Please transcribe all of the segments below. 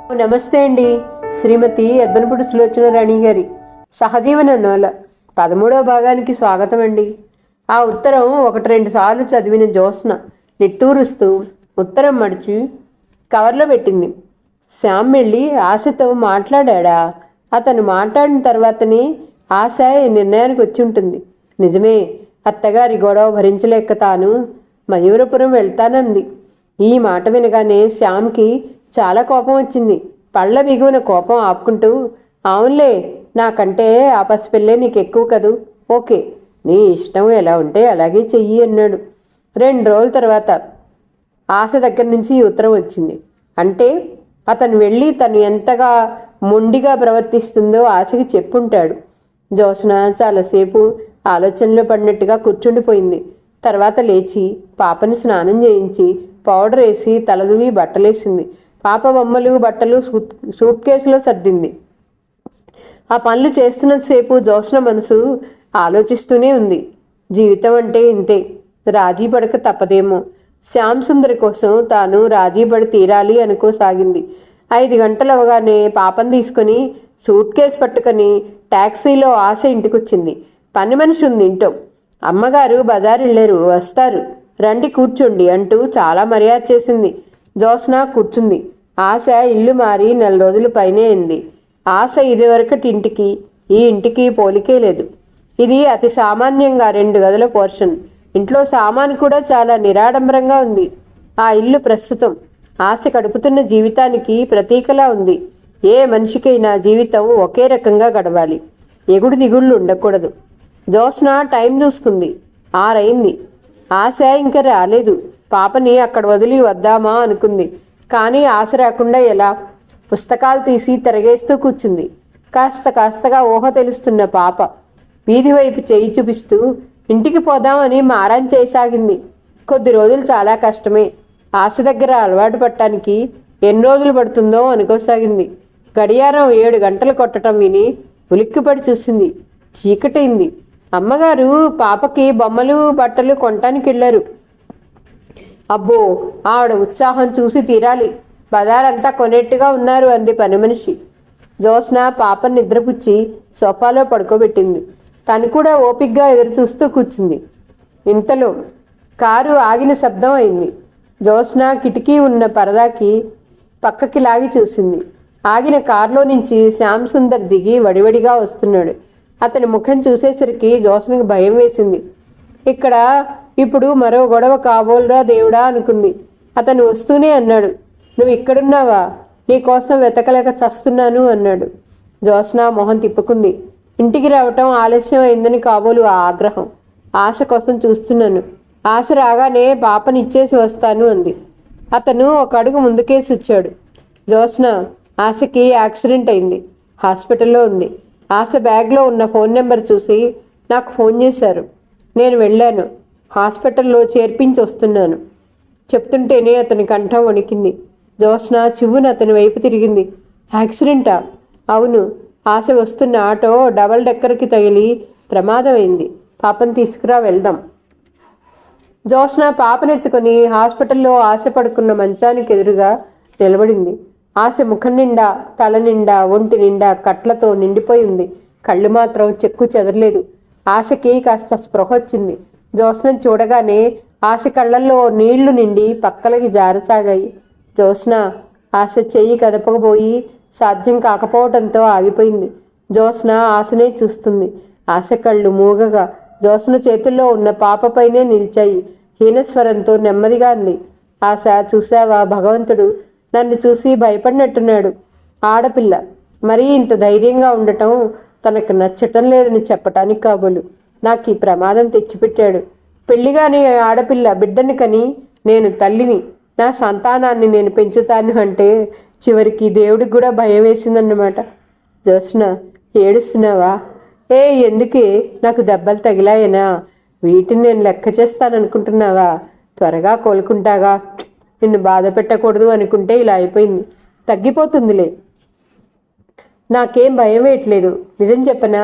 నమస్తే అండి. శ్రీమతి ఎద్దనపూడి సులోచన రాణి గారి సహజీవన నవల 13వ భాగానికి స్వాగతం అండి. ఆ ఉత్తరం 1-2 సార్లు చదివిన జ్యోత్స్న నిట్టూరుస్తూ ఉత్తరం మడిచి కవర్లో పెట్టింది. శ్యామ్ వెళ్ళి ఆశతో మాట్లాడా? అతను మాట్లాడిన తర్వాతనే ఆశ నిర్ణయానికి వచ్చి ఉంటుంది. నిజమే, అత్తగారి గొడవ భరించలేక తాను మయూరపురం వెళ్తానంది. ఈ మాట వినగానే శ్యామ్కి చాలా కోపం వచ్చింది. పళ్ళ బిగువన కోపం ఆపుకుంటూ, అవునులే, నాకంటే ఆ పసిపిల్లే నీకు ఎక్కువ కదూ, ఓకే, నీ ఇష్టం, ఎలా ఉంటే అలాగే చెయ్యి అన్నాడు. 2 రోజుల తర్వాత ఆశ దగ్గర నుంచి ఈ ఉత్తరం వచ్చింది. అంటే అతను వెళ్ళి తను ఎంతగా మొండిగా ప్రవర్తిస్తుందో ఆశకి చెప్పుంటాడు. జ్యోత్స్న చాలాసేపు ఆలోచనలో పడినట్టుగా కూర్చుండిపోయింది. తర్వాత లేచి పాపని స్నానం చేయించి పౌడర్ వేసి తలదువి బట్టలేసింది. పాప బొమ్మలు బట్టలు సూట్ కేసులో సర్దింది. ఆ పనులు చేస్తున్నంతసేపు జ్యోత్స్న మనసు ఆలోచిస్తూనే ఉంది. జీవితం అంటే ఇంతే, రాజీ పడక తప్పదేమో. శ్యామ్ సుందరి కోసం తాను రాజీ పడి తీరాలి అనుకోసాగింది. 5 గంటలు అవగానే పాపను తీసుకొని సూట్ కేసు పట్టుకొని ట్యాక్సీలో ఆశ ఇంటికొచ్చింది. పని మనిషి ఉంది ఇంట్లో. అమ్మగారు బజారు వెళ్ళారు, వస్తారు, రండి కూర్చోండి అంటూ చాలా మర్యాద చేసింది. జ్యోత్స్న కూర్చుంది. ఆశ ఇల్లు మారి 4 రోజుల పైనే అయింది. ఆశ ఇదివరకటి ఇంటికి ఈ ఇంటికి పోలికే లేదు. ఇది అతి సామాన్యంగా 2 గదుల పోర్షన్. ఇంట్లో సామాను కూడా చాలా నిరాడంబరంగా ఉంది. ఆ ఇల్లు ప్రస్తుతం ఆశ గడుపుతున్న జీవితానికి ప్రతీకలా ఉంది. ఏ మనిషికైనా జీవితం ఒకే రకంగా గడవాలి, ఎగుడు దిగుళ్ళు ఉండకూడదు. జ్యోత్స్న టైం చూసుకుంది. 6 అయింది. ఆశ ఇంకా రాలేదు. పాపని అక్కడ వదిలి వద్దామా అనుకుంది. కానీ ఆశ రాకుండా ఎలా? పుస్తకాలు తీసి తిరగేస్తూ కూర్చుంది. కాస్తగా ఊహ తెలుస్తున్న పాప వీధి వైపు చేయి చూపిస్తూ ఇంటికి పోదామని మారం చేయసాగింది. కొద్ది రోజులు చాలా కష్టమే. ఆశ దగ్గర అలవాటు పట్టడానికి ఎన్ని రోజులు పడుతుందో అనుకోసాగింది. గడియారం 7 గంటలు కొట్టడం విని ఉలిక్కిపడి చూసింది. చీకటైంది. అమ్మగారు పాపకి బొమ్మలు బట్టలు కొనటానికి వెళ్ళారు. అబ్బో, ఆవిడ ఉత్సాహం చూసి తీరాలి. బజారంతా కొనేట్టుగా ఉన్నారు అంది పని మనిషి. జ్యోత్స్న పాపని నిద్రపుచ్చి సోఫాలో పడుకోబెట్టింది. తను కూడా ఓపిగ్గా ఎదురు చూస్తూ కూర్చుంది. ఇంతలో కారు ఆగిన శబ్దం అయింది. జ్యోత్స్న కిటికీ ఉన్న పరదాకి పక్కకి లాగి చూసింది. ఆగిన కారులో నుంచి శ్యామ్ సుందర్ దిగి వడివడిగా వస్తున్నాడు. అతని ముఖం చూసేసరికి జ్యోత్స్నకి భయం వేసింది. ఇక్కడ ఇప్పుడు మరో గొడవ కాబోలురా దేవుడా అనుకుంది. అతను వస్తూనే అన్నాడు, నువ్వు ఇక్కడున్నావా? నీకోసం వెతకలేక చస్తున్నాను అన్నాడు. జ్యోత్స్న మొహం తిప్పుకుంది. ఇంటికి రావటం ఆలస్యం అయిందని కాబోలు ఆ ఆగ్రహం. ఆశ కోసం చూస్తున్నాను. ఆశ రాగానే పాపని ఇచ్చేసి వస్తాను అంది. అతను 1 అడుగు ముందుకేసి వచ్చాడు. జ్యోత్స్న, ఆశకి యాక్సిడెంట్ అయింది, హాస్పిటల్లో ఉంది. ఆశ బ్యాగ్లో ఉన్న ఫోన్ నెంబర్ చూసి నాకు ఫోన్ చేశారు. నేను వెళ్ళాను. హాస్పిటల్లో చేర్పించి వస్తున్నాను చెప్తుంటేనే అతని కంఠం వణికింది. జ్యోత్స్న చివ్వున అతని వైపు తిరిగింది. యాక్సిడెంటా? అవును. ఆశ వస్తున్న ఆటో డబల్ డెక్కర్కి తగిలి ప్రమాదమైంది. పాపను తీసుకురా, వెళ్దాం. జ్యోత్స్న పాపనెత్తుకొని హాస్పిటల్లో ఆశ పడుకున్న మంచానికి ఎదురుగా నిలబడింది. ఆశ ముఖం నిండా, తల నిండా, ఒంటి నిండా కట్లతో నిండిపోయి ఉంది. కళ్ళు మాత్రం చెక్కు చెదరలేదు. ఆశకి కాస్త స్పృహ వచ్చింది. జ్యోత్స్నను చూడగానే ఆశ కళ్ళల్లో నీళ్లు నిండి పక్కలకి జారసాగాయి. జ్యోత్స్న ఆశ చెయ్యి కదపకపోయి సాధ్యం కాకపోవటంతో ఆగిపోయింది. జ్యోత్స్న ఆశనే చూస్తుంది. ఆశ కళ్ళు మూగగా జ్యోత్స్న చేతుల్లో ఉన్న పాపపైనే నిలిచాయి. హీనస్వరంతో నెమ్మదిగా అంది, ఆశ, చూసావా, భగవంతుడు నన్ను చూసి భయపడినట్టున్నాడు. ఆడపిల్ల మరీ ఇంత ధైర్యంగా ఉండటం తనకు నచ్చటం లేదని చెప్పటానికి కాబోలు నాకు ఈ ప్రమాదం తెచ్చిపెట్టాడు. పెళ్లిగాని ఆడపిల్ల బిడ్డని కని నేను తల్లిని, నా సంతానాన్ని నేను పెంచుతాను అంటే చివరికి దేవుడికి కూడా భయం వేసిందన్నమాట. జ్యోత్స్న, ఏడుస్తున్నావా? ఎందుకే? నాకు దెబ్బలు తగిలాయనా? వీటిని నేను లెక్క చేస్తాననుకుంటున్నావా? త్వరగా కోలుకుంటాగా. నిన్ను బాధ పెట్టకూడదు అనుకుంటే ఇలా అయిపోయింది. తగ్గిపోతుందిలే. నాకేం భయం వేయట్లేదు. నిజం చెప్పనా,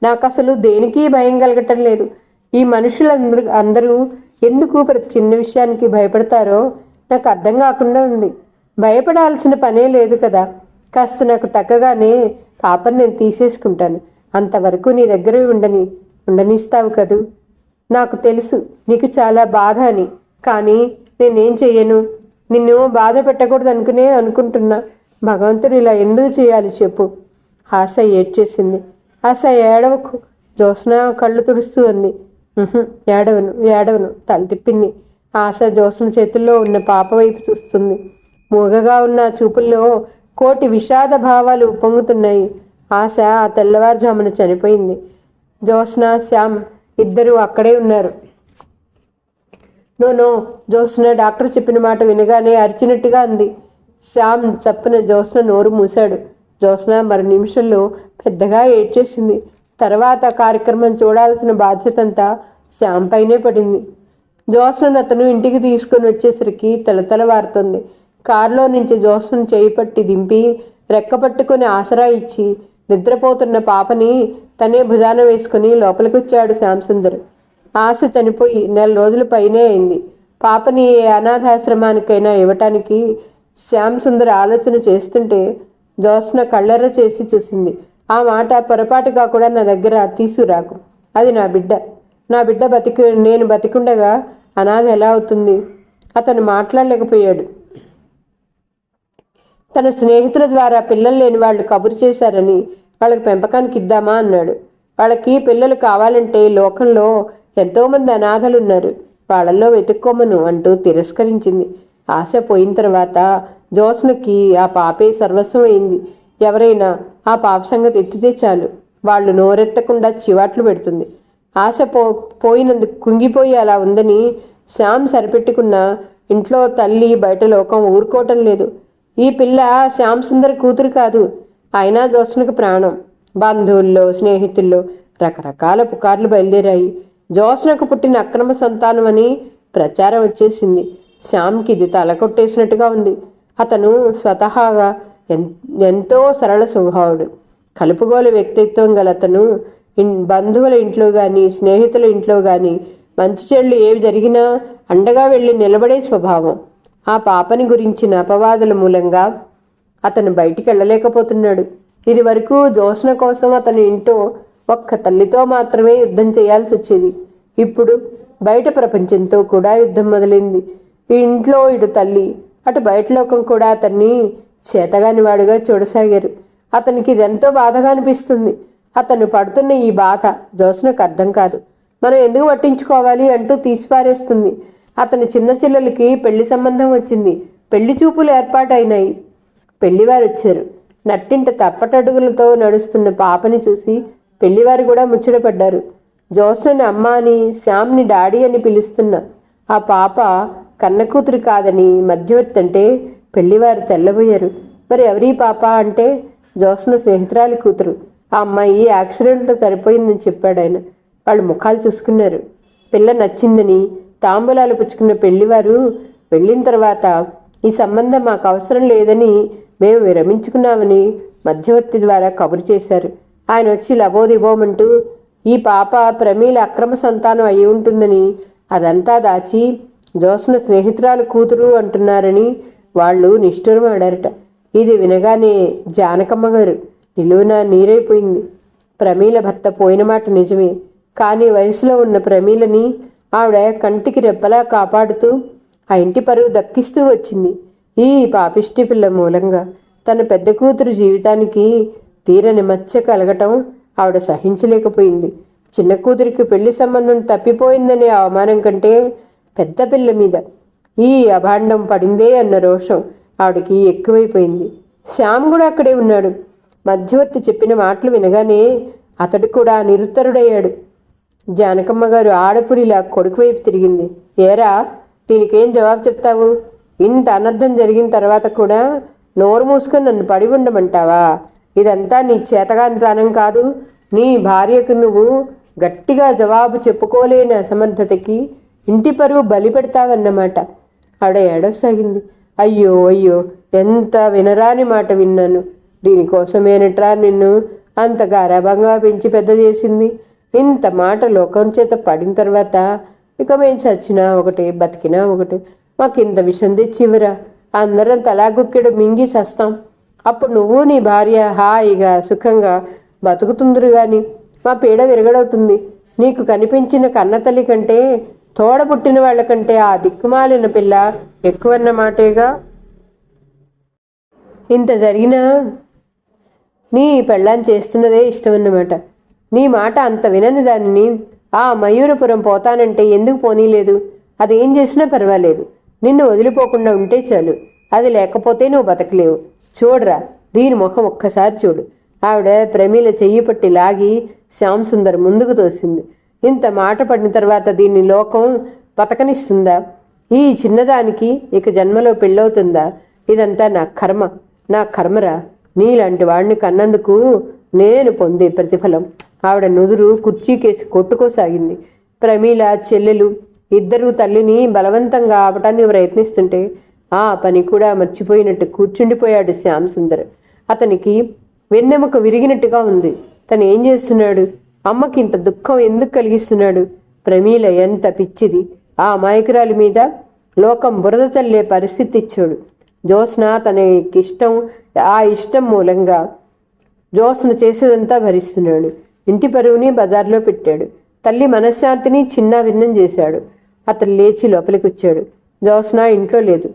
నాకు అసలు దేనికి భయం కలగటం లేదు. ఈ మనుషులందరూ ఎందుకు ప్రతి చిన్న విషయానికి భయపడతారో నాకు అర్థం కాకుండా ఉంది. భయపడాల్సిన పనే లేదు కదా. కాస్త నాకు తగ్గగానే పాపను నేను తీసేసుకుంటాను. అంతవరకు నీ దగ్గర ఉండనిస్తావు కదూ? నాకు తెలుసు నీకు చాలా బాధ అని, కానీ నేనేం చెయ్యను. నిన్ను బాధ పెట్టకూడదు అనుకుంటున్నా. భగవంతుడు ఇలా ఎందుకు చేయాలి చెప్పు? ఆశ ఏడ్చేసింది. ఆశ ఏడవకు. జ్యోత్స్న కళ్ళు తుడుస్తూ అంది. ఏడవను తల తిప్పింది. ఆశ జ్యోత్స్న చేతుల్లో ఉన్న పాప వైపు చూస్తుంది. మూగగా ఉన్న చూపుల్లో కోటి విషాద భావాలు పొంగుతున్నాయి. ఆశ ఆ తెల్లవారుజామున చనిపోయింది. జ్యోత్స్న, శ్యామ్ ఇద్దరూ అక్కడే ఉన్నారు. నో జ్యోత్స్న డాక్టర్ చెప్పిన మాట వినగానే అరిచినట్టుగా అంది. శ్యామ్ చప్పున జ్యోత్స్న నోరు మూశాడు. జ్యోత్స్న మరి నిమిషంలో పెద్దగా ఏడ్చేసింది. తర్వాత కార్యక్రమం చూడాల్సిన బాధ్యత అంతా శ్యామ్ పైనే పడింది. జ్యోత్స్నను అతను ఇంటికి తీసుకుని వచ్చేసరికి తలతలవారుతుంది. కారులో నుంచి జ్యోత్స్నను చేయి పట్టి దింపి రెక్కపట్టుకుని ఆసరా ఇచ్చి నిద్రపోతున్న పాపని తనే భుజాన వేసుకుని లోపలికి వచ్చాడు శ్యాంసుందర్. ఆశ చనిపోయి 4 రోజుల పైనే అయింది. పాపని ఏ అనాథాశ్రమానికైనా ఇవ్వటానికి శ్యాంసుందర్ ఆలోచన చేస్తుంటే జ్యోత్స్న కళ్ళెర్ర చేసి చూసింది. ఆ మాట పొరపాటుగా కూడా నా దగ్గర తీసుకురాకు. అది నా బిడ్డ. నేను బతికుండగా అనాథ ఎలా అవుతుంది? అతను మాట్లాడలేకపోయాడు. తన స్నేహితుల ద్వారా పిల్లలు లేని వాళ్ళు కబురు చేశారని వాళ్ళకి పెంపకానికి ఇద్దామా అన్నాడు. వాళ్ళకి పిల్లలు కావాలంటే లోకంలో ఎంతోమంది అనాథలున్నారు, వాళ్ళల్లో వెతుక్కోమను అంటూ తిరస్కరించింది. ఆశ పోయిన తర్వాత జ్యోత్స్నకి ఆ పాపే సర్వస్వం అయింది. ఎవరైనా ఆ పాప సంగతి ఎత్తితే చాలు వాళ్ళు నోరెత్తకుండా చివాట్లు పెడుతుంది. ఆశ పోయినందుకు కుంగిపోయి అలా ఉందని శ్యామ్ సరిపెట్టుకున్న ఇంట్లో తల్లి బయట లోకం ఊరుకోవటం లేదు. ఈ పిల్ల శ్యామ్ సుందర్ కూతురు కాదు, అయినా జ్యోత్స్నకు ప్రాణం. బంధువుల్లో స్నేహితుల్లో రకరకాల పుకార్లు బయలుదేరాయి. జ్యోత్స్నకు పుట్టిన అక్రమ సంతానం అని ప్రచారం వచ్చేసింది. శ్యామ్కి ఇది తల కొట్టేసినట్టుగా ఉంది. అతను స్వతహాగా ఎంతో సరళ స్వభావుడు, కలుపుగోలు వ్యక్తిత్వం గల అతను బంధువుల ఇంట్లో కానీ స్నేహితుల ఇంట్లో కానీ మంచి చెడులు ఏవి జరిగినా అండగా వెళ్ళి నిలబడే స్వభావం. ఆ పాపని గురించిన అపవాదుల మూలంగా అతను బయటికి వెళ్ళలేకపోతున్నాడు. ఇది వరకు జ్యోత్స్న కోసం అతని ఇంట్లో ఒక్క తల్లితో మాత్రమే యుద్ధం చేయాల్సి వచ్చేది. ఇప్పుడు బయట ప్రపంచంతో కూడా యుద్ధం మొదలైంది. ఈ ఇంట్లో ఇటు తల్లి అటు బయట లోకం కూడా అతన్ని చేతగాని వాడుగా చూడసాగారు. అతనికి ఇదెంతో బాధగా అనిపిస్తుంది. అతను పడుతున్న ఈ బాధ జ్యోత్స్నకు అర్థం కాదు. మనం ఎందుకు పట్టించుకోవాలి అంటూ తీసిపారేస్తుంది. అతని చిన్న చెల్లెలకి పెళ్లి సంబంధం వచ్చింది. పెళ్లి చూపులు ఏర్పాటైనాయి. పెళ్లివారు వచ్చారు. నట్టింట తప్పటడుగులతో నడుస్తున్న పాపని చూసి పెళ్లివారు కూడా ముచ్చటపడ్డారు. జ్యోత్స్నని అమ్మ అని శ్యామ్ని డాడీ అని పిలుస్తున్న ఆ పాప కన్న కూతురు కాదని మధ్యవర్తి అంటే పెళ్లివారు తెల్లబోయారు. మరి ఎవరీ పాప అంటే జ్యోత్స్న స్నేహితురాలి కూతురు. ఆ అమ్మాయి యాక్సిడెంట్లో సరిపోయిందని చెప్పాడు ఆయన. వాళ్ళు ముఖాలు చూసుకున్నారు. పిల్ల నచ్చిందని తాంబూలాలు పుచ్చుకున్న పెళ్లివారు వెళ్ళిన తర్వాత ఈ సంబంధం మాకు అవసరం లేదని మేము విరమించుకున్నామని మధ్యవర్తి ద్వారా కబురు చేశారు. ఆయన వచ్చి లబోదిబోమంటూ ఈ పాప ప్రమీల అక్రమ సంతానం అయి ఉంటుందని అదంతా దాచి జ్యోత్స్న స్నేహితురాలు కూతురు అంటున్నారని వాళ్ళు నిష్ఠురమాడారట. ఇది వినగానే జానకమ్మ గారు నిలువున నీరైపోయింది. ప్రమీల భర్త పోయిన మాట నిజమే, కానీ వయసులో ఉన్న ప్రమీలని ఆవిడ కంటికి రెప్పలా కాపాడుతూ ఆ ఇంటి పరువు దక్కిస్తూ వచ్చింది. ఈ పాపిష్టి పిల్ల మూలంగా తన పెద్ద కూతురు జీవితానికి తీరని మచ్చ కలగటం ఆవిడ సహించలేకపోయింది. చిన్న కూతురికి పెళ్లి సంబంధం తప్పిపోయిందనే అవమానం కంటే పెద్ద పిల్ల మీద ఈ అభాండం పడిందే అన్న రోషం ఆవిడకి ఎక్కువైపోయింది. శ్యామ్ కూడా అక్కడే ఉన్నాడు. మధ్యవర్తి చెప్పిన మాటలు వినగానే అతడు కూడా నిరుత్తరుడయ్యాడు. జానకమ్మ గారు ఆడపురిలా కొడుకు వైపు తిరిగింది. ఏరా, దీనికేం జవాబు చెప్తావు? ఇంత అనర్థం జరిగిన తర్వాత కూడా నోరు మూసుకొని నన్ను పడి ఉండమంటావా? ఇదంతా నీ చేతగానితనం కాదు. నీ భార్యకు నువ్వు గట్టిగా జవాబు చెప్పుకోలేని అసమర్థతకి ఇంటి పరువు బలి పెడతావన్నమాట. ఆవిడ ఏడవసాగింది. అయ్యో అయ్యో, ఎంత వినరాని మాట విన్నాను. దీనికోసమేనట్రా నిన్ను అంత గారాభంగా పెంచి పెద్ద చేసింది. ఇంత మాట లోకం చేత పడిన తర్వాత ఇక మేము చచ్చినా ఒకటి బతికినా ఒకటి. మాకింత విషం తెచ్చివరా, అందరం తలాగుక్కెడు మింగి చస్తాం. అప్పుడు నువ్వు నీ భార్య హాయిగా సుఖంగా బతుకుతుందిరు గాని మా పీడ విరగడవుతుంది. నీకు కనిపించిన కన్నతల్లి కంటే తోడ పుట్టిన వాళ్ళకంటే ఆ దిక్కుమాలిన పిల్ల ఎక్కువన్నమాటేగా. ఇంత జరిగినా నీ పెళ్ళాన్ని చేస్తున్నదే ఇష్టమన్నమాట. నీ మాట అంత వినని దానిని ఆ మయూరపురం పోతానంటే ఎందుకు పోనీలేదు? అదేం చేసినా పర్వాలేదు, నిన్ను వదిలిపోకుండా ఉంటే చాలు. అది లేకపోతే నువ్వు బతకలేవు. చూడరా దీని ముఖం ఒక్కసారి చూడు. ఆవిడ ప్రమీల చెయ్యి పట్టి లాగి శ్యామ్ సుందర్ ముందుకు తోసింది. ఇంత మాట పడిన తర్వాత దీన్ని లోకం బతకనిస్తుందా? ఈ చిన్నదానికి ఇక జన్మలో పెళ్ళవుతుందా? ఇదంతా నా కర్మరా. నీలాంటి వాడిని కన్నందుకు నేను పొందే ప్రతిఫలం. ఆవిడ నుదురు కుర్చీకేసి కొట్టుకోసాగింది. ప్రమీల చెల్లెలు ఇద్దరూ తల్లిని బలవంతంగా ఆపటానికి ప్రయత్నిస్తుంటే ఆ పని కూడా మర్చిపోయినట్టు కూర్చుండిపోయాడు శ్యామ్ సుందర్. అతనికి వెన్నెముక విరిగినట్టుగా ఉంది. తను ఏం చేస్తున్నాడు? అమ్మకి ఇంత దుఃఖం ఎందుకు కలిగిస్తున్నాడు? ప్రమీల ఎంత పిచ్చిది! ఆ అమాయకురాలి మీద లోకం బురద చల్లే పరిస్థితి ఇచ్చాడు. జ్యోత్స్న తనకిష్టం, ఆ ఇష్టం మూలంగా జ్యోత్స్న చేసేదంతా భరిస్తున్నాడు. ఇంటి పరువుని బజార్లో పెట్టాడు. తల్లి మనశ్శాంతిని చిన్న భిన్నం చేశాడు. అతను లేచి లోపలికి వచ్చాడు. జ్యోత్స్న ఇంట్లో లేదు.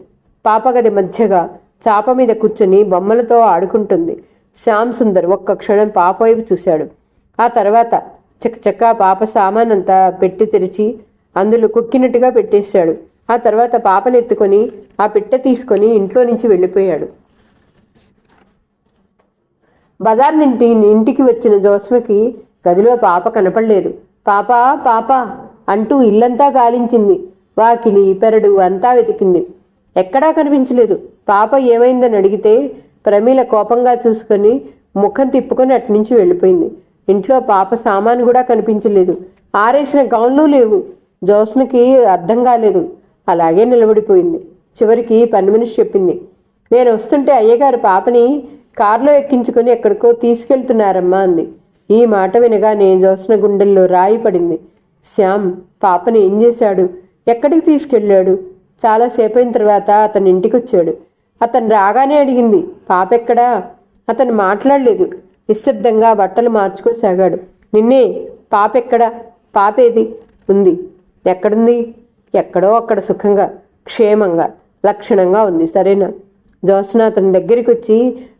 పాపగది మధ్యగా చాప మీద కూర్చొని బొమ్మలతో ఆడుకుంటుంది. శ్యామ్ సుందర్ ఒక్క క్షణం పాప వైపు చూశాడు. ఆ తర్వాత చక్కచక్క పాప సామానంతా పెట్టి తెరిచి అందులో కుక్కినట్టుగా పెట్టేశాడు. ఆ తర్వాత పాపనెత్తుకొని ఆ పిట్ట తీసుకొని ఇంట్లో నుంచి వెళ్ళిపోయాడు. బజార్ నుండి ఇంటికి వచ్చిన జ్యోత్స్నకి గదిలో పాప కనపడలేదు. పాపా పాపా అంటూ ఇల్లంతా గాలించింది. వాకిలి పెరడు అంతా వెతికింది. ఎక్కడా కనిపించలేదు. పాప ఏమైందని అడిగితే ప్రమీల కోపంగా చూసుకొని ముఖం తిప్పుకొని అట్నుంచి వెళ్ళిపోయింది. ఇంట్లో పాప సామాను కూడా కనిపించలేదు. ఆరేసిన గౌన్లు లేవు. జ్యోత్స్నకి అర్థం కాలేదు. అలాగే నిలబడిపోయింది. చివరికి పని మనిషి చెప్పింది, నేను వస్తుంటే అయ్యగారు పాపని కారులో ఎక్కించుకొని ఎక్కడికో తీసుకెళ్తున్నారమ్మా అంది. ఈ మాట వినగానే జ్యోత్స్న గుండెల్లో రాయి పడింది. శ్యామ్ పాపని ఏం చేశాడు? ఎక్కడికి తీసుకెళ్ళాడు? చాలాసేపు అయిన తర్వాత అతని ఇంటికి వచ్చాడు. అతను రాగానే అడిగింది, పాప ఎక్కడా? అతను మాట్లాడలేదు. నిశ్శబ్దంగా బట్టలు మార్చుకోసాగాడు. నిన్నే, పాప ఎక్కడా? పాపేది? ఉంది. ఎక్కడుంది? ఎక్కడో అక్కడ సుఖంగా క్షేమంగా లక్షణంగా ఉంది. సరేనా? జ్యోత్స్న అతని దగ్గరికి వచ్చి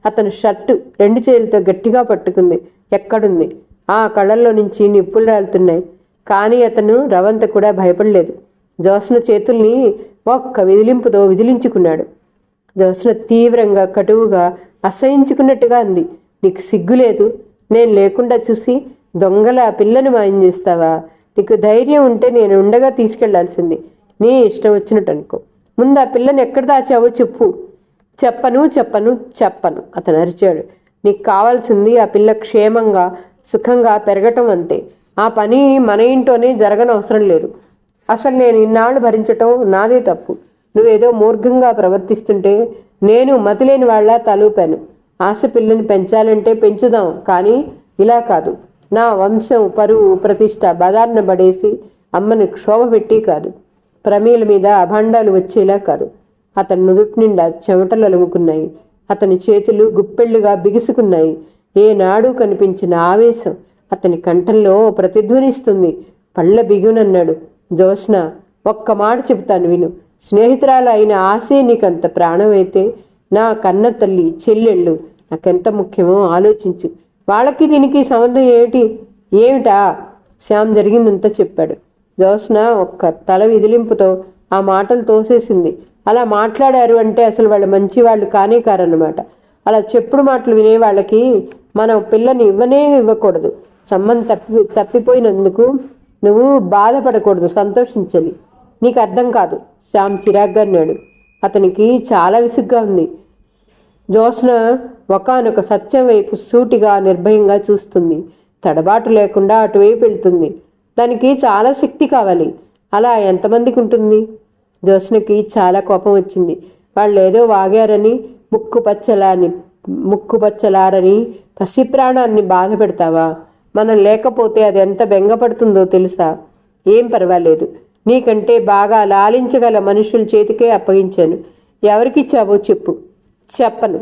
అతను షర్టు 2 చేతులతో గట్టిగా పట్టుకుంది. ఎక్కడుంది? ఆ కళ్ళల్లో నుంచి నిప్పులు రాలుతున్నాయి. కానీ అతను రవంత కూడా భయపడలేదు. జ్యోత్స్న చేతుల్ని ఒక్క విదిలింపుతో విదిలించుకున్నాడు. జ్యోత్స్న తీవ్రంగా కటువుగా అసహించుకున్నట్టుగా అంది, నీకు సిగ్గులేదు? నేను లేకుండా చూసి దొంగల ఆ పిల్లను మాయం చేస్తావా? నీకు ధైర్యం ఉంటే నేను ఉండగా తీసుకెళ్లాల్సింది. నీ ఇష్టం వచ్చినట్టు అనుకో. ముందు ఆ పిల్లని ఎక్కడ దాచావో చెప్పు. చెప్పను చెప్పను చెప్పను అతను అరిచాడు. నీకు కావాల్సింది ఆ పిల్ల క్షేమంగా సుఖంగా పెరగటం అంతే. ఆ పని మన ఇంట్లోనే జరగనవసరం లేదు. అసలు నేను ఇన్నాళ్ళు భరించటం నాదే తప్పు. నువ్వేదో మూర్ఘంగా ప్రవర్తిస్తుంటే నేను మతిలేని వాళ్ళ తలూపాను. ఆశ పిల్లని పెంచాలంటే పెంచుదాం, కానీ ఇలా కాదు. నా వంశం పరువు ప్రతిష్ట బదార్న పడేసి అమ్మని క్షోభ పెట్టి కాదు. ప్రమీల మీద అభాండాలు వచ్చేలా కాదు. అతని నుదుటి నిండా చెమటలు అలుముకున్నాయి. అతని చేతులు గుప్పెళ్లుగా బిగుసుకున్నాయి. ఏనాడు కనిపించిన ఆవేశం అతని కంఠంలో ప్రతిధ్వనిస్తుంది. పళ్ళ బిగునన్నాడు, జ్యోత్స్న ఒక్క మాట చెబుతాను విను. స్నేహితురాలు అయిన ఆశే నీకంత ప్రాణమైతే నా కన్న తల్లి చెల్లెళ్ళు నాకెంత ముఖ్యమో ఆలోచించు. వాళ్ళకి దీనికి సంబంధం ఏమిటా? శ్యామ్ జరిగిందంతా చెప్పాడు. జ్యోత్స్న ఒక్క తల విదిలింపుతో ఆ మాటలు తోసేసింది. అలా మాట్లాడారు అంటే అసలు వాళ్ళు మంచి వాళ్ళు కానే కారన్నమాట. అలా చెప్పుడు మాటలు వినే వాళ్ళకి మనం పిల్లని ఇవ్వకూడదు. సంబంధం తప్పిపోయినందుకు నువ్వు బాధపడకూడదు, సంతోషించాలి. నీకు అర్థం కాదు. శ్యామ్ చిరాగ్గా అన్నాడు. అతనికి చాలా విసుగ్గా ఉంది. జ్యోత్స్న ఒకానొక సత్యం వైపు సూటిగా నిర్భయంగా చూస్తుంది. తడబాటు లేకుండా అటువైపు వెళ్తుంది. దానికి చాలా శక్తి కావాలి. అలా ఎంతమందికి ఉంటుంది? జ్యోత్స్నకి చాలా కోపం వచ్చింది. వాళ్ళు ఏదో వాగారని ముక్కుపచ్చలారని పసి ప్రాణాన్ని బాధ పెడతావా? మనం లేకపోతే అది ఎంత బెంగపడుతుందో తెలుసా? ఏం పర్వాలేదు. నీకంటే బాగా లాలించగల మనుషుల చేతికే అప్పగించాను. ఎవరికిచ్చావో చెప్పు. చెప్పను.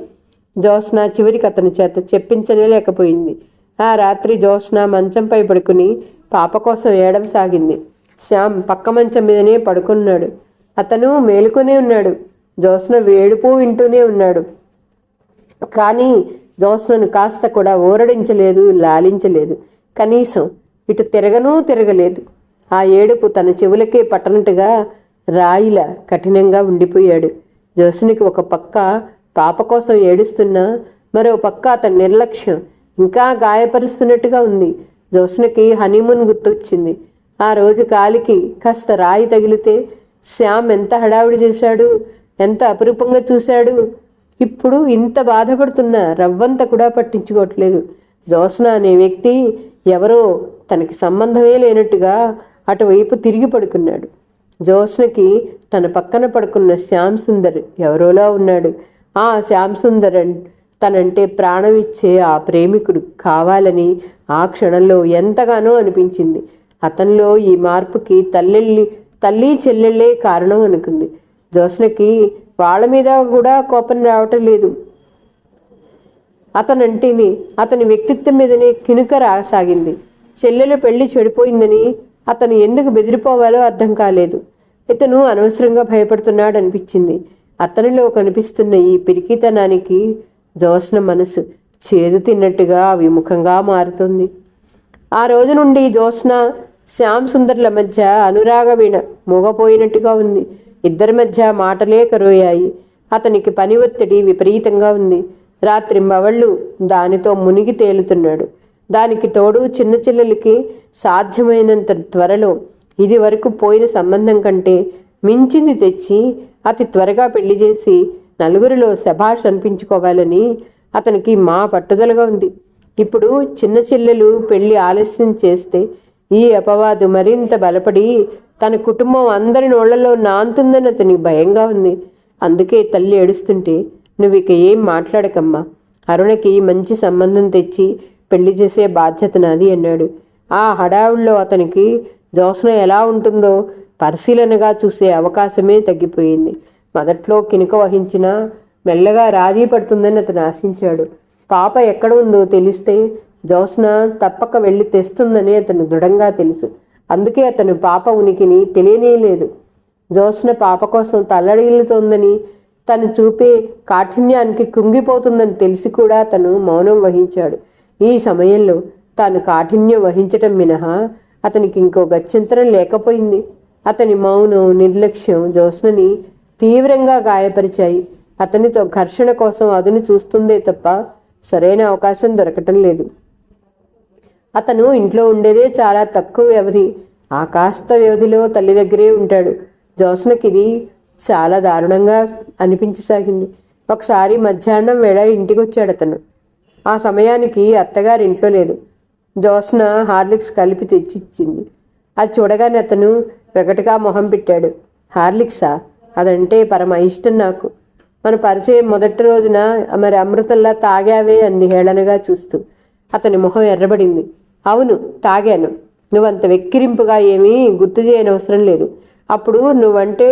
జ్యోత్స్న చివరికి అతని చేత చెప్పించనే లేకపోయింది. ఆ రాత్రి జ్యోత్స్న మంచంపై పడుకుని పాప కోసం ఏడవసాగింది. శ్యామ్ పక్క మంచం మీదనే పడుకున్నాడు. అతను మేలుకునే ఉన్నాడు. జ్యోత్స్న వేడుపు వింటూనే ఉన్నాడు. కానీ జ్యోత్స్నను కాస్త కూడా ఊరడించలేదు, లాలించలేదు. కనీసం ఇటు తిరగలేదు. ఆ ఏడుపు తన చెవులకే పట్టనట్టుగా రాయిలా కఠినంగా ఉండిపోయాడు. జ్యోత్స్నకి ఒక పక్క పాప కోసం ఏడుస్తున్నా మరో పక్క అతని నిర్లక్ష్యం ఇంకా గాయపరుస్తున్నట్టుగా ఉంది. జ్యోత్స్నకి హనీమూన్ గుర్తొచ్చింది. ఆ రోజు కాలికి కాస్త రాయి తగిలితే శ్యామ్ ఎంత హడావిడి చేశాడు, ఎంత అపురూపంగా చూశాడు. ఇప్పుడు ఇంత బాధపడుతున్నా రవ్వంత కూడా పట్టించుకోవట్లేదు. జ్యోత్స్న అనే వ్యక్తి ఎవరో తనకి సంబంధమే లేనట్టుగా అటువైపు తిరిగి పడుకున్నాడు. జ్యోత్స్నకి తన పక్కన పడుకున్న శ్యామ్ సుందర్ ఎవరోలా ఉన్నాడు. ఆ శ్యామ్ సుందర్ తనంటే ప్రాణం ఇచ్చే ఆ ప్రేమికుడు కావాలని ఆ క్షణంలో ఎంతగానో అనిపించింది. అతనిలో ఈ మార్పుకి తల్లి చెల్లెళ్ళే కారణం అనుకుంది. జ్యోత్స్నకి వాళ్ళ మీద కూడా కోపం రావటం లేదు. అతనంటేనే అతని వ్యక్తిత్వం మీదనే కినుక రాసాగింది. చెల్లెలు పెళ్లి చెడిపోయిందని అతను ఎందుకు బెదిరిపోవాలో అర్థం కాలేదు. ఇతను అనవసరంగా భయపడుతున్నాడు అనిపించింది. అతనిలో కనిపిస్తున్న ఈ పిరికితనానికి జ్యోత్స్న మనసు చేదు తిన్నట్టుగా విముఖంగా మారుతుంది. ఆ రోజు నుండి జ్యోత్స్న శ్యామ్ సుందర్ల మధ్య అనురాగ వీణ మూగపోయినట్టుగా ఉంది. ఇద్దరి మధ్య మాటలే కరువయ్యాయి. అతనికి పని ఒత్తిడి విపరీతంగా ఉంది. రాత్రింబవళ్ళు దానితో మునిగి తేలుతున్నాడు. దానికి తోడు చిన్న చెల్లెలకి సాధ్యమైనంత త్వరలో ఇది వరకు పోయిన సంబంధం కంటే మించింది తెచ్చి అతి త్వరగా పెళ్లి చేసి నలుగురిలో శభాష్ అనిపించుకోవాలని అతనికి మా పట్టుదలగా ఉంది. ఇప్పుడు చిన్న చెల్లెలు పెళ్లి ఆలస్యం చేస్తే ఈ అపవాదు మరింత బలపడి తన కుటుంబం అందరి నోళ్లలో నాంతుందని అతనికి భయంగా ఉంది. అందుకే తల్లి ఏడుస్తుంటే నువ్వు ఇక ఏం మాట్లాడకమ్మా, అరుణకి మంచి సంబంధం తెచ్చి పెళ్లి చేసే బాధ్యత నాది అన్నాడు. ఆ హడావుల్లో అతనికి జ్యోత్స్న ఎలా ఉంటుందో పరిశీలనగా చూసే అవకాశమే తగ్గిపోయింది. మొదట్లో కినుక వహించినా మెల్లగా రాజీ పడుతుందని అతను ఆశించాడు. పాప ఎక్కడ ఉందో తెలిస్తే జ్యోత్స్న తప్పక వెళ్ళి తెస్తుందని అతను దృఢంగా తెలుసు. అందుకే అతను పాప ఉనికిని తెలియనేలేదు. జ్యోత్స్న పాప కోసం తల్లడిల్లుతోందని, తను చూపే కాఠిన్యానికి కుంగిపోతుందని తెలిసి కూడా తను మౌనం వహించాడు. ఈ సమయంలో తాను కాఠిన్యం వహించటం మినహా అతనికి ఇంకో గత్యంతరం లేకపోయింది. అతని మౌనం, నిర్లక్ష్యం జ్యోత్స్నని తీవ్రంగా గాయపరిచాయి. అతనితో ఘర్షణ కోసం అదును చూస్తుందే తప్ప సరైన అవకాశం దొరకటం లేదు. అతను ఇంట్లో ఉండేదే చాలా తక్కువ వ్యవధి. ఆ కాస్త వ్యవధిలో తల్లి దగ్గరే ఉంటాడు. జ్యోత్స్నకి ఇది చాలా దారుణంగా అనిపించసాగింది. ఒకసారి మధ్యాహ్నం వేళ ఇంటికి వచ్చాడు అతను. ఆ సమయానికి అత్తగారి ఇంట్లో లేదు. జ్యోత్స్న హార్లిక్స్ కలిపి తెచ్చిచ్చింది. అది చూడగానే అతను వెగటగా మొహం పెట్టాడు. హార్లిక్సా? అదంటే పరమ ఇష్టం నాకు. మన పరిచయం మొదటి రోజున మరి అమృతంలా తాగావే అంది హేళనగా చూస్తూ. అతని మొహం ఎర్రబడింది. అవును, తాగాను. నువ్వంత వెక్కిరింపుగా ఏమీ గుర్తు చేయనవసరం లేదు. అప్పుడు నువ్వంటే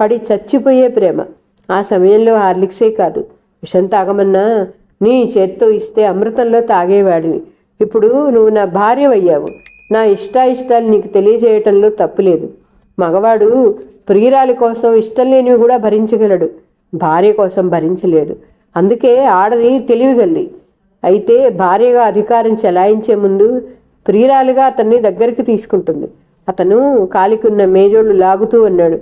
పడి చచ్చిపోయే ప్రేమ. ఆ సమయంలో హార్లిక్సే కాదు, విషం తాగమన్నా నీ చేత్తో ఇస్తే అమృతంలో తాగేవాడిని. ఇప్పుడు నువ్వు నా భార్యవయ్యావు. నా ఇష్టాయిష్టాలు నీకు తెలియజేయటంలో తప్పులేదు. మగవాడు ప్రియురాలి కోసం ఇష్టం లేనివి కూడా భరించగలడు, భార్య కోసం భరించలేడు. అందుకే ఆడది తెలివిగల్ది. అయితే భార్యగా అధికారం చెలాయించే ముందు ప్రియురాలిగా అతన్ని దగ్గరికి తీసుకుంటుంది. అతను కాలికున్న మేజోళ్ళు లాగుతూ అన్నాడు.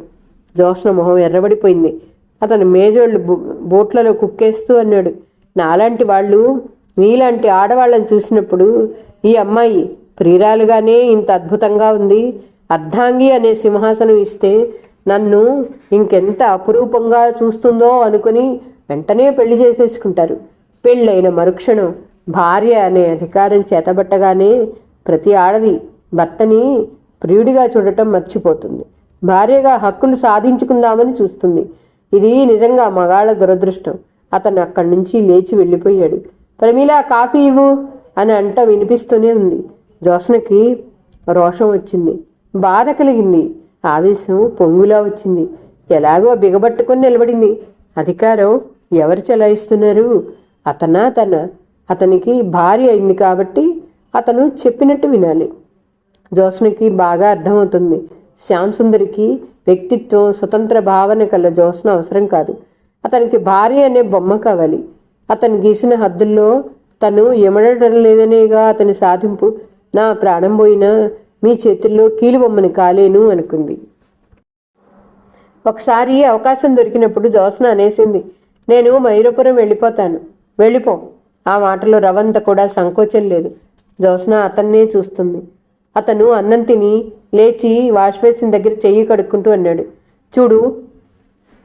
జ్యోత్స్న మొహం ఎర్రబడిపోయింది. అతను మేజోళ్ళు బోట్లలో కుక్కేస్తూ అన్నాడు. నాలాంటి వాళ్ళు నీలాంటి ఆడవాళ్ళని చూసినప్పుడు ఈ అమ్మాయి ప్రియురాలుగానే ఇంత అద్భుతంగా ఉంది, అర్ధాంగి అనే సింహాసనం ఇస్తే నన్ను ఇంకెంత అపురూపంగా చూస్తుందో అనుకుని వెంటనే పెళ్లి చేసేసుకుంటారు. పెళ్ళైన మరుక్షణం భార్య అనే అధికారం చేతబట్టగానే ప్రతి ఆడది భర్తని ప్రియుడిగా చూడటం మర్చిపోతుంది. భార్యగా హక్కులు సాధించుకుందామని చూస్తుంది. ఇది నిజంగా మగాళ్ళ దురదృష్టం. అతను అక్కడి నుంచి లేచి వెళ్ళిపోయాడు. ప్రమీలా, కాఫీ ఇవ్వు అని అంట వినిపిస్తూనే ఉంది. జ్యోత్స్నకి రోషం వచ్చింది, బాధ కలిగింది, ఆవేశం పొంగులా వచ్చింది. ఎలాగో బిగబట్టుకొని నిలబడింది. అధికారం ఎవరు చెలాయిస్తున్నారు? అతనికి భార్య అయింది కాబట్టి అతను చెప్పినట్టు వినాలి. జ్యోత్స్నకి బాగా అర్థమవుతుంది. శ్యామ్ సుందరికి వ్యక్తిత్వం, స్వతంత్ర భావన కల జ్యోత్స్న అవసరం కాదు. అతనికి భార్య అనే బొమ్మ కావాలి. అతను గీసిన హద్దుల్లో తను ఎమడటం లేదనేగా అతని సాధింపు. నా ప్రాణం పోయినా మీ చేతుల్లో కీలుబొమ్మని కాలేను అనుకుంది. ఒకసారి అవకాశం దొరికినప్పుడు జ్యోత్స్న అనేసింది, నేను మయూరపురం వెళ్ళిపోతాను. వెళ్ళిపో. ఆ మాటలో రవంత కూడా సంకోచం లేదు. జ్యోత్స్న అతన్నే చూస్తుంది. అతను అన్నం తిని లేచి వాష్ బేసిన్ దగ్గర చెయ్యి కడుక్కుంటూ అన్నాడు, చూడు,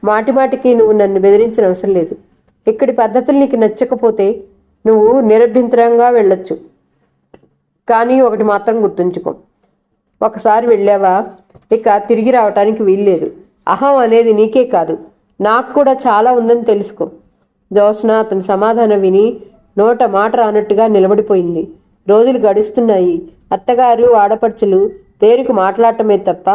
మాటిమాటికి నువ్వు నన్ను బెదిరించిన అవసరం లేదు. ఇక్కడి పద్ధతులు నీకు నచ్చకపోతే నువ్వు నిరభ్యంతరంగా వెళ్ళొచ్చు. కానీ ఒకటి మాత్రం గుర్తుంచుకో, ఒకసారి వెళ్ళావా ఇక తిరిగి రావటానికి వీల్లేదు. అహం అనేది నీకే కాదు, నాకు కూడా చాలా ఉందని తెలుసుకో. జ్యోత్స్న అతని సమాధానం విని నోట మాట రానట్టుగా నిలబడిపోయింది. రోజులు గడుస్తున్నాయి. అత్తగారు, ఆడపడుచులు పేరుకు మాట్లాడటమే తప్ప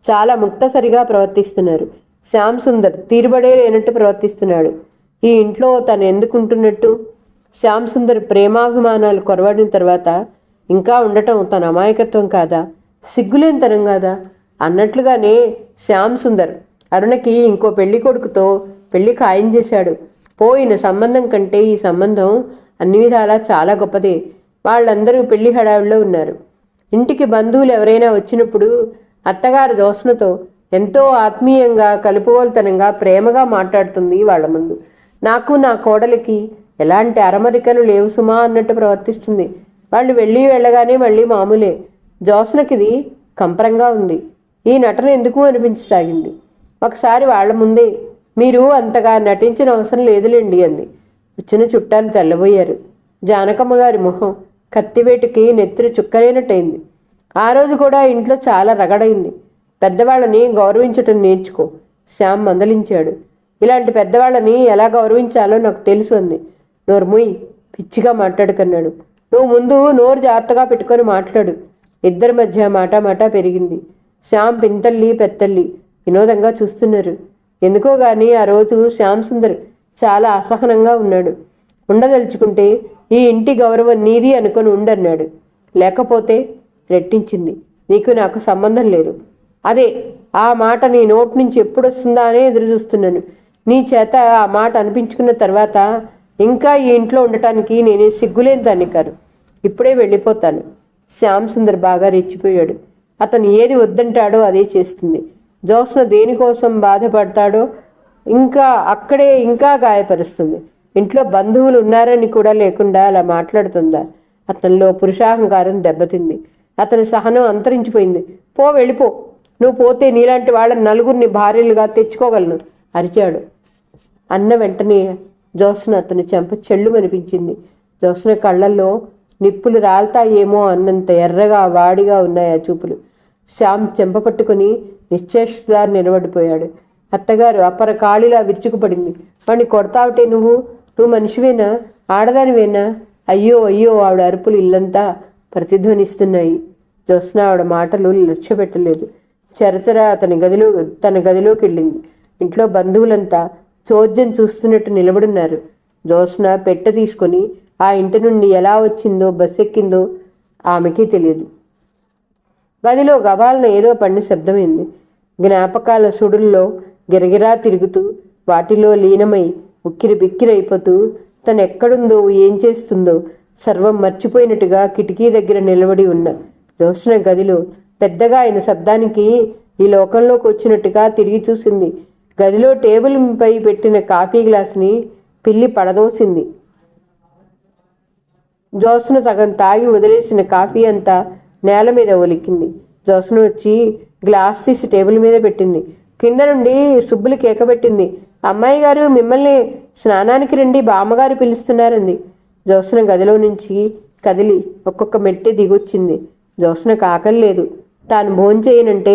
చాలా ముక్తసరిగా ప్రవర్తిస్తున్నారు. శ్యామ్ సుందర్ తీరుబడే లేనట్టు ప్రవర్తిస్తున్నాడు. ఈ ఇంట్లో తను ఎందుకుంటున్నట్టు? శ్యామ్ సుందర్ ప్రేమాభిమానాలు కొరవడిన తర్వాత ఇంకా ఉండటం తన అమాయకత్వం కాదా, సిగ్గులేనితనం కాదా? అన్నట్లుగానే శ్యామ్ సుందర్ అరుణకి ఇంకో పెళ్లి కొడుకుతో పెళ్లి ఖాయం చేశాడు. పోయిన సంబంధం కంటే ఈ సంబంధం అన్ని విధాలా చాలా గొప్పదే. వాళ్ళందరూ పెళ్లి హడావిడిలో ఉన్నారు. ఇంటికి బంధువులు ఎవరైనా వచ్చినప్పుడు అత్తగారు జ్యోత్స్నతో ఎంతో ఆత్మీయంగా, కలుపుగోలుతనంగా, ప్రేమగా మాట్లాడుతుంది వాళ్ళ ముందు. నాకు నా కోడలికి ఎలాంటి అరమరికలు లేవు సుమా అన్నట్టు ప్రవర్తిస్తుంది. వాళ్ళు వెళ్ళగానే మళ్ళీ మామూలే. జ్యోత్స్నకిది కంపరంగా ఉంది. ఈ నటన ఎందుకు అనిపించసాగింది. ఒకసారి వాళ్ల ముందే, మీరు అంతగా నటించిన అవసరం లేదులేండి అంది. వచ్చిన చుట్టాలు తెల్లబోయారు. జానకమ్మ గారి మొహం కత్తివేటుకి నెత్తిరి చుక్కలేనట్టయింది. ఆ రోజు కూడా ఇంట్లో చాలా రగడైంది. పెద్దవాళ్ళని గౌరవించటం నేర్చుకో, శ్యామ్ మందలించాడు. ఇలాంటి పెద్దవాళ్ళని ఎలా గౌరవించాలో నాకు తెలుసు అంది. నోర్ముయ్, పిచ్చిగా మాట్లాడుకన్నాడు. నువ్వు ముందు నోరు జాగ్రత్తగా పెట్టుకొని మాట్లాడు. ఇద్దరి మధ్య మాట పెరిగింది. శ్యామ్ పింతల్లి పెత్తల్లి వినోదంగా చూస్తున్నారు. ఎందుకో గాని ఆ రోజు శ్యామ్ సుందర్ చాలా అసహనంగా ఉన్నాడు. ఉండదలుచుకుంటే ఈ ఇంటి గౌరవం నీది అనుకొని ఉండన్నాడు. లేకపోతే రెట్టించింది, నీకు నాకు సంబంధం లేదు. అదే ఆ మాట నీ నోటి నుంచి ఎప్పుడొస్తుందా అనే ఎదురు చూస్తున్నాను. నీ చేత ఆ మాట అనిపించుకున్న తర్వాత ఇంకా ఈ ఇంట్లో ఉండటానికి నేనే సిగ్గులేని దాన్ని కాదు. ఇప్పుడే వెళ్ళిపోతాను. శ్యామ్ సుందర్ బాగా రెచ్చిపోయాడు. అతను ఏది వద్దంటాడో అదే చేస్తుంది. జ్యోత్స్న దేనికోసం బాధపడతాడో అక్కడే ఇంకా గాయపరుస్తుంది. ఇంట్లో బంధువులు ఉన్నారని కూడా లేకుండా అలా మాట్లాడుతుందా? అతనిలో పురుషాహంకారం దెబ్బతింది. అతని సహనం అంతరించిపోయింది. వెళ్ళిపో. నువ్వు పోతే నీలాంటి వాళ్ళని నలుగురిని భార్యలుగా తెచ్చుకోగలను అరిచాడు. అన్న వెంటనే జ్యోత్స్న అతని చెంప చెళ్ళుమనిపించింది. జ్యోత్స్న కళ్ళల్లో నిప్పులు రాల్తాయేమో అన్నంత ఎర్రగా వాడిగా ఉన్నాయి ఆ చూపులు. శ్యామ్ చెంప పట్టుకుని నిశ్చేష్లా నిలబడిపోయాడు. అత్తగారు అప్పర కాళిలా విరుచుకుపడింది. వాణ్ణి కొడతావుటే నువ్వు మనిషివేనా, ఆడదానివేనా? అయ్యో అయ్యో ఆవిడ అరుపులు ఇల్లంతా ప్రతిధ్వనిస్తున్నాయి. జ్యోత్స్న ఆవిడ మాటలు లక్ష్యపెట్టలేదు. చరచర తన గదిలోకి వెళ్ళింది. ఇంట్లో బంధువులంతా చోద్యం చూస్తున్నట్టు నిలబడున్నారు. జ్యోత్స్న పెట్టె తీసుకొని ఆ ఇంటి నుండి ఎలా వచ్చిందో, బస్ ఎక్కిందో ఆమెకి తెలియదు. గదిలో గబాలన ఏదో పడిన శబ్దమైంది. జ్ఞాపకాల సుడుల్లో గిరగిరా తిరుగుతూ వాటిలో లీనమై ఉక్కిరి బిక్కిరైపోతూ తను ఎక్కడుందో, ఏం చేస్తుందో సర్వం మర్చిపోయినట్టుగా కిటికీ దగ్గర నిలబడి ఉన్న జ్యోత్స్న గదిలో పెద్దగా అయిన శబ్దానికి ఈ లోకంలోకి వచ్చినట్టుగా తిరిగి చూసింది. గదిలో టేబుల్ పై పెట్టిన కాఫీ గ్లాసుని పిల్లి పడదోసింది. జ్యోత్స్న సగం తాగి వదిలేసిన కాఫీ అంతా నేల మీద ఒలికింది. జ్యోత్స్న వచ్చి గ్లాస్ తీసి టేబుల్ మీద పెట్టింది. కింద నుండి సుబ్బులు కేకబెట్టింది. అమ్మాయి గారు, మిమ్మల్ని స్నానానికి రండి, బామ్మగారు పిలుస్తున్నారంది. జ్యోత్స్న గదిలో నుంచి కదిలి ఒక్కొక్క మెట్టి దిగొచ్చింది. జ్యోత్స్నకు ఆకలి లేదు. తాను భోంచేయనంటే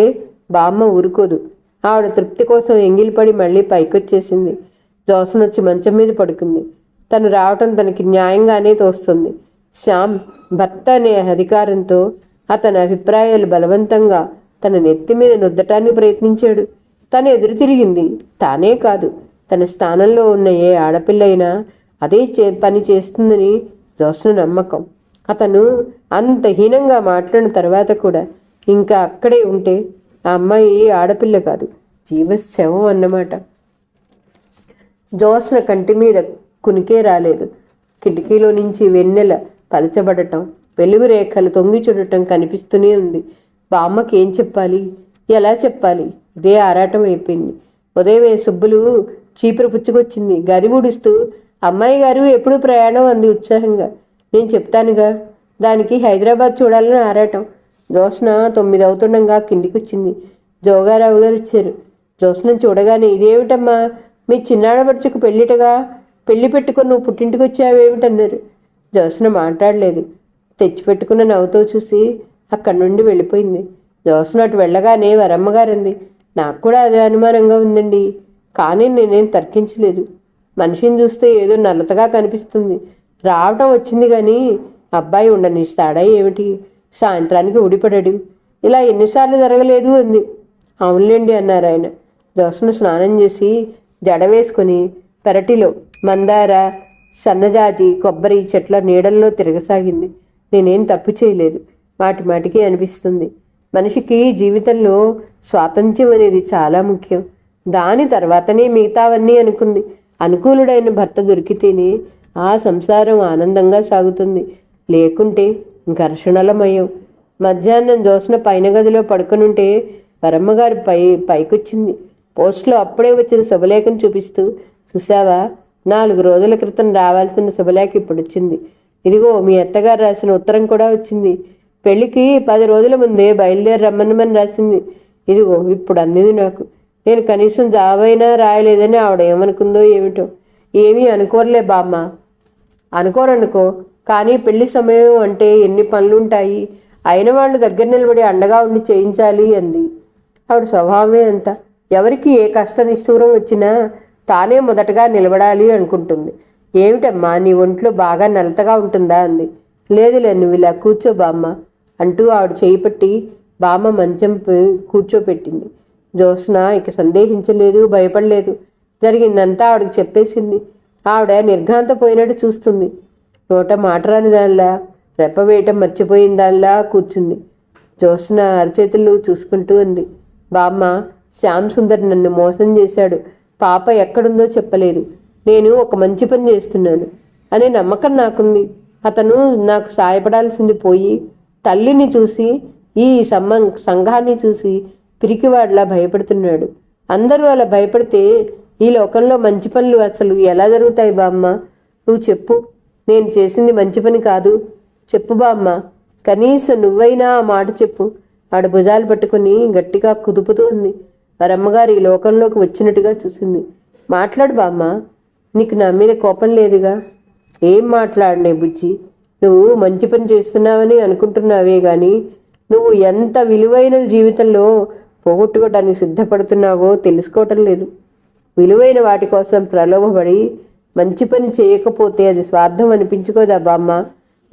బామ్మ ఊరుకోదు. ఆవిడ తృప్తి కోసం ఎంగిలిపడి మళ్ళీ పైకొచ్చేసింది. జ్యోత్స్న వచ్చి మంచం మీద పడుకుంది. తను రావటం తనకి న్యాయంగానే తోస్తుంది. శ్యామ్ భర్త అనే అధికారంతో అతని అభిప్రాయాలు బలవంతంగా తన నెత్తి మీద నొద్దటానికి ప్రయత్నించాడు. తను ఎదురు తిరిగింది. తానే కాదు, తన స్థానంలో ఉన్న ఏ ఆడపిల్లైనా అదే పని చేస్తుందని జ్యోత్స్న నమ్మకం. అతను అంత హీనంగా మాట్లాడిన తర్వాత కూడా ఇంకా అక్కడే ఉంటే ఆ అమ్మాయి ఆడపిల్ల కాదు, జీవశవం అన్నమాట. జ్యోత్స్న కంటి మీద కునికే రాలేదు. కిటికీలో నుంచి వెన్నెల పలచబడటం, వెలుగు రేఖలు తొంగి చూడటం కనిపిస్తూనే ఉంది. బామ్మకి ఏం చెప్పాలి, ఎలా చెప్పాలి, ఇదే ఆరాటం అయిపోయింది. ఉదయమే సుబ్బులు చీపురు పుచ్చుకొచ్చింది. గది ఊడుస్తూ, అమ్మాయి గారు ఎప్పుడు ప్రయాణం అంది ఉత్సాహంగా. నేను చెప్తానుగా. దానికి హైదరాబాద్ చూడాలని ఆరాటం. జ్యోత్స్న 9 అవుతుండగా కిందికొచ్చింది. జోగారావు గారు వచ్చారు. జ్యోత్స్న చూడగానే, ఇదేమిటమ్మా, మీ చిన్నాడపడుచుకు పెళ్ళిటగా, పెళ్లి పెట్టుకుని నువ్వు పుట్టింటికి వచ్చావేమిటన్నారు. జ్యోత్స్న మాట్లాడలేదు. తెచ్చిపెట్టుకున్న నవ్వుతో చూసి అక్కడి నుండి వెళ్ళిపోయింది. జ్యోత్స్న అటు వెళ్ళగానే వరమ్మగారంది, నాకు కూడా అదే అనుమానంగా ఉందండి, కానీ నేనేం తర్కించలేదు. మనిషిని చూస్తే ఏదో నల్లతగా కనిపిస్తుంది. రావటం వచ్చింది కానీ అబ్బాయి ఉండనిస్తాడా ఏమిటి? సాయంత్రానికి ఊడిపడాడు. ఇలా ఎన్నిసార్లు జరగలేదు అంది. అవునులేండి అన్నారు ఆయన. జ్యోత్స్న స్నానం చేసి జడ వేసుకుని పెరటిలో మందార, సన్నజాజి, కొబ్బరి చెట్ల నీడల్లో తిరగసాగింది. నేనేం తప్పు చేయలేదు, మాటిమాటికి అనిపిస్తుంది. మనిషికి జీవితంలో స్వాతంత్ర్యం అనేది చాలా ముఖ్యం. దాని తర్వాతనే మిగతావన్నీ అనుకుంది. అనుకూలుడైన భర్త దొరికితేనే ఆ సంసారం ఆనందంగా సాగుతుంది, లేకుంటే ఘర్షణలమయం. మధ్యాహ్నం జ్యోత్స్న పైన గదిలో పడుకునుంటే వరమ్మగారు పైకొచ్చింది. పోస్ట్లో అప్పుడే వచ్చిన శుభలేఖను చూపిస్తూ, చూసావా, 4 రోజుల క్రితం రావాల్సిన శుభలేఖ ఇప్పుడు వచ్చింది. ఇదిగో మీ అత్తగారు రాసిన ఉత్తరం కూడా వచ్చింది. పెళ్లికి 10 రోజుల ముందే బయలుదేరి రమ్మనమని రాసింది. ఇదిగో ఇప్పుడు అందింది నాకు. నేను కనీసం జాబైనా రాయలేదని ఆవిడ ఏమనుకుందో ఏమిటో. ఏమీ అనుకోరలే బామ్మ. అనుకోరనుకో, కానీ పెళ్లి సమయం అంటే ఎన్ని పనులుంటాయి. అయిన వాళ్ళు దగ్గర నిలబడి అండగా ఉండి చేయించాలి అంది. ఆవిడ స్వభావమే అంత. ఎవరికి ఏ కష్ట నిష్ఠూరం వచ్చినా తానే మొదటగా నిలబడాలి అనుకుంటుంది. ఏమిటమ్మా, నీ ఒంట్లో బాగా నలతగా ఉంటుందా అంది. లేదులే, నువ్వు ఇలా కూర్చో బామ్మ అంటూ ఆవిడ చేయి పట్టి బామ్మ మంచం కూర్చోపెట్టింది. జ్యోత్స్న ఇక సందేహించలేదు, భయపడలేదు. జరిగిందంతా ఆవిడకి చెప్పేసింది. ఆవిడ నిర్ఘాంతపోయినట్టు చూస్తుంది. నోట మాటరాని దానిలా, రెప్పవేయటం మర్చిపోయిన దానిలా కూర్చుంది. జ్యోత్స్న అరచేతులు చూసుకుంటూ అంది, బామ్మ, శ్యామ్ సుందర్ నన్ను మోసం చేశాడు. పాప ఎక్కడుందో చెప్పలేదు. నేను ఒక మంచి పని చేస్తున్నాను అనే నమ్మకం నాకుంది. అతను నాకు సాయపడాల్సింది పోయి తల్లిని చూసి, ఈ సంఘాన్ని చూసి పిరికివాడిలా భయపడుతున్నాడు. అందరూ అలా భయపడితే ఈ లోకంలో మంచి పనులు అసలు ఎలా జరుగుతాయి బామ్మ? నువ్వు చెప్పు. నేను చేసింది మంచి పని కాదు, చెప్పు బామ్మ. కనీసం నువ్వైనా ఆ మాట చెప్పు. ఆడ భుజాలు పట్టుకుని గట్టిగా కుదుపుతూ ఉంది. వరమ్మగారు ఈ లోకంలోకి వచ్చినట్టుగా చూసింది. మాట్లాడు బామ్మ, నీకు నా మీద కోపం లేదుగా. ఏం మాట్లాడలే బుజ్జి, నువ్వు మంచి పని చేస్తున్నావని అనుకుంటున్నావే గాని నువ్వు ఎంత విలువైన జీవితంలో పోగొట్టుకోవడానికి సిద్ధపడుతున్నావో తెలుసుకోవటం లేదు. విలువైన వాటి కోసం ప్రలోభపడి మంచి పని చేయకపోతే అది స్వార్థం అనిపించుకోదా బామ్మ?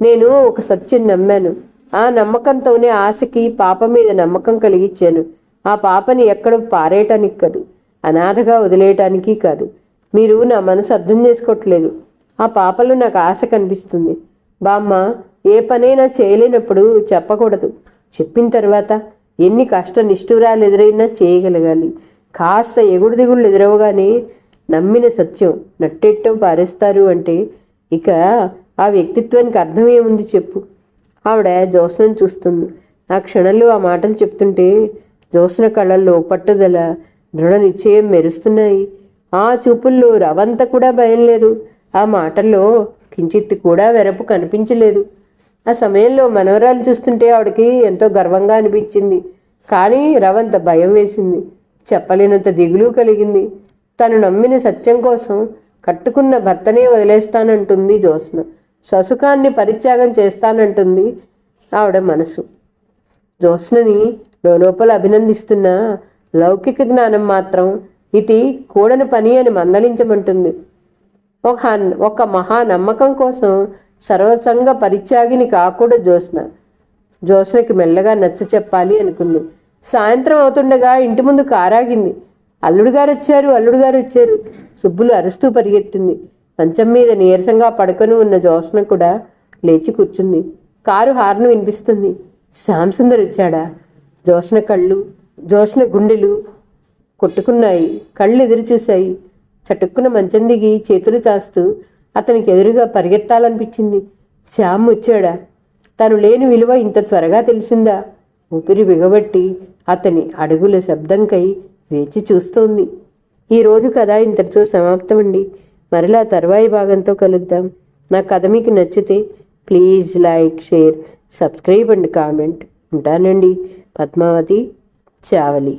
నేను ఒక సత్యం నమ్మాను. ఆ నమ్మకంతోనే ఆశకి పాప మీద నమ్మకం కలిగించాను. ఆ పాపని ఎక్కడ పారేయటానికి కాదు, అనాథగా వదిలేయటానికి కాదు. మీరు నా మనసు అర్థం చేసుకోవట్లేదు. ఆ పాపలో నాకు ఆశ కనిపిస్తుంది బామ్మ. ఏ పనైనా చేయలేనప్పుడు చెప్పకూడదు. చెప్పిన తర్వాత ఎన్ని కష్ట నిష్ఠూరాలు ఎదురైనా చేయగలగాలి. కాస్త ఎగుడు దిగుళ్ళు ఎదురవగానే నమ్మిన సత్యం నట్టెట్టం పారేస్తారు అంటే ఇక ఆ వ్యక్తిత్వానికి అర్థం ఏముంది చెప్పు. ఆవిడ జ్యోత్స్నను చూస్తుంది. ఆ క్షణంలో ఆ మాటలు చెప్తుంటే జ్యోత్స్న కళ్ళల్లో పట్టుదల, దృఢ నిశ్చయం మెరుస్తున్నాయి. ఆ చూపుల్లో రవంత కూడా భయం లేదు. ఆ మాటల్లో కించిత్తు కూడా వెరపు కనిపించలేదు. ఆ సమయంలో మనవరాలు చూస్తుంటే ఆవిడకి ఎంతో గర్వంగా అనిపించింది. కానీ రవంత భయం వేసింది. చెప్పలేనంత దిగులు కలిగింది. తను నమ్మిన సత్యం కోసం కట్టుకున్న భర్తనే వదిలేస్తానంటుంది జ్యోత్స్న. స్వసుఖాన్ని పరిత్యాగం చేస్తానంటుంది ఆవిడ మనసు. జ్యోత్స్నని లోపల అభినందిస్తున్న లౌకిక జ్ఞానం మాత్రం ఇది కూడని పని అని మందలించమంటుంది. ఒక మహా నమ్మకం కోసం సర్వసంగ పరిత్యాగిని కాకూడదు జ్యోత్స్న. జ్యోత్స్నకి మెల్లగా నచ్చ చెప్పాలి అనుకుంది. సాయంత్రం అవుతుండగా ఇంటి ముందు కారాగింది. అల్లుడు గారు వచ్చారు, అల్లుడు గారు వచ్చారు. సుబ్బులు అరుస్తూ పరిగెత్తింది. మంచం మీద నీరసంగా పడుకొని ఉన్న జ్యోత్స్న కూడా లేచి కూర్చుంది. కారు హార్న్ వినిపిస్తుంది. శ్యామ్ సుందర్ వచ్చాడా? జ్యోత్స్న గుండెలు కొట్టుకున్నాయి. కళ్ళు ఎదురు చూశాయి. చటుక్కున మంచం దిగి చేతులు చాస్తూ అతనికి ఎదురుగా పరిగెత్తాలనిపించింది. శ్యామ్ వచ్చాడా? తను లేని విలువ ఇంత త్వరగా తెలిసిందా? ఊపిరి బిగబట్టి అతని అడుగుల శబ్దంకై వేచి చూస్తోంది. ఈరోజు కథ ఇంతటితో సమాప్తమండి. మరలా తర్వాయి భాగంతో కలుద్దాం. నా కథ మీకు నచ్చితే please like, share, subscribe and comment. ఉంటానండి. పద్మావతి చావలి.